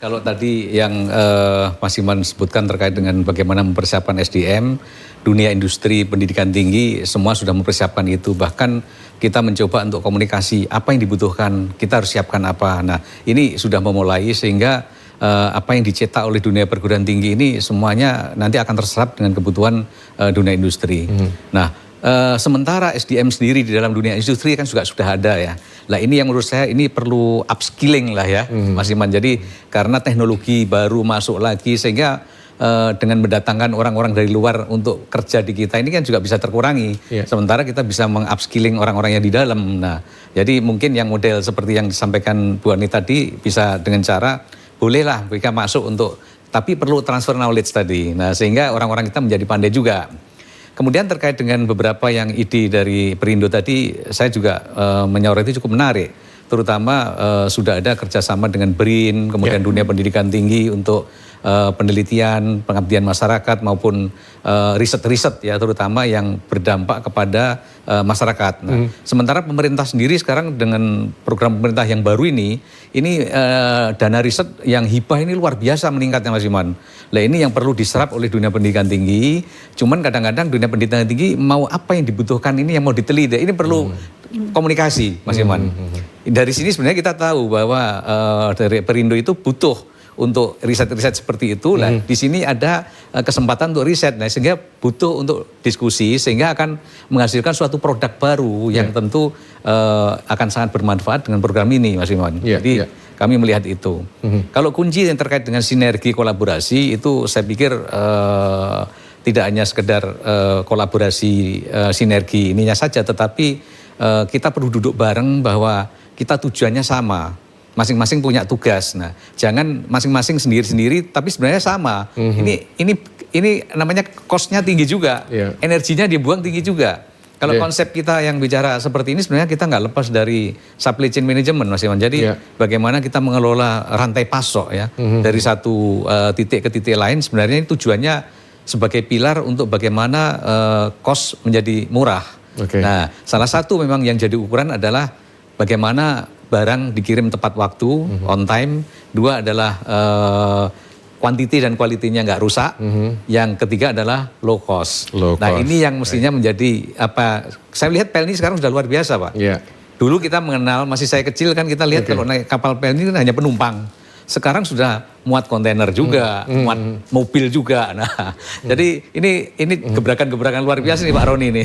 Kalau tadi yang Mas Iman sebutkan terkait dengan bagaimana mempersiapkan SDM, dunia industri pendidikan tinggi semua sudah mempersiapkan itu. Bahkan kita mencoba untuk komunikasi apa yang dibutuhkan, kita harus siapkan apa. Nah ini sudah memulai sehingga apa yang dicetak oleh dunia perguruan tinggi ini semuanya nanti akan terserap dengan kebutuhan dunia industri. Nah sementara SDM sendiri di dalam dunia industri kan juga sudah ada ya. Nah ini yang menurut saya ini perlu upskilling lah ya Mas Iman. Jadi karena teknologi baru masuk lagi sehingga dengan mendatangkan orang-orang dari luar untuk kerja di kita ini kan juga bisa terkurangi. Sementara kita bisa mengupskilling orang-orang yang di dalam. Nah jadi mungkin yang model seperti yang disampaikan Bu Ani tadi bisa dengan cara bolehlah mereka masuk untuk tapi perlu transfer knowledge tadi. Nah sehingga orang-orang kita menjadi pandai juga. Kemudian terkait dengan beberapa yang ide dari Perindo tadi, saya juga menyoroti cukup menarik. Terutama sudah ada kerjasama dengan BRIN, kemudian dunia pendidikan tinggi untuk penelitian, pengabdian masyarakat maupun riset-riset ya terutama yang berdampak kepada masyarakat. Nah, sementara pemerintah sendiri sekarang dengan program pemerintah yang baru ini dana riset yang hibah ini luar biasa meningkatnya Mas Iman. Nah ini yang perlu diserap oleh dunia pendidikan tinggi. Cuman kadang-kadang dunia pendidikan tinggi mau apa yang dibutuhkan ini yang mau diteliti. Ini perlu komunikasi Mas Iman. Dari sini sebenarnya kita tahu bahwa dari Perindo itu butuh untuk riset-riset seperti itu. Nah, di sini ada kesempatan untuk riset. Nah, sehingga butuh untuk diskusi sehingga akan menghasilkan suatu produk baru yang tentu akan sangat bermanfaat dengan program ini Mas Iman. Jadi kami melihat itu. Kalau kunci yang terkait dengan sinergi kolaborasi itu saya pikir tidak hanya sekedar kolaborasi sinergi ininya saja, tetapi kita perlu duduk bareng bahwa kita tujuannya sama. Masing-masing punya tugas. Nah, jangan masing-masing sendiri-sendiri tapi sebenarnya sama. Ini namanya cost-nya tinggi juga. Energinya dibuang tinggi juga. Kalau konsep kita yang bicara seperti ini sebenarnya kita nggak lepas dari supply chain management Mas Iman. Jadi bagaimana kita mengelola rantai pasok ya dari satu titik ke titik lain sebenarnya ini tujuannya sebagai pilar untuk bagaimana cost menjadi murah. Nah, salah satu memang yang jadi ukuran adalah bagaimana barang dikirim tepat waktu, on time. Dua adalah quantity dan quality-nya nggak rusak. Yang ketiga adalah low cost. Nah ini yang mestinya menjadi apa? Saya lihat Pelni sekarang sudah luar biasa Pak. Dulu kita mengenal, masih saya kecil kan kita lihat kalau naik kapal Pelni kan hanya penumpang. Sekarang sudah muat kontainer juga, muat mobil juga. Nah, jadi ini gebrakan-gebrakan luar biasa nih Pak Roni ini.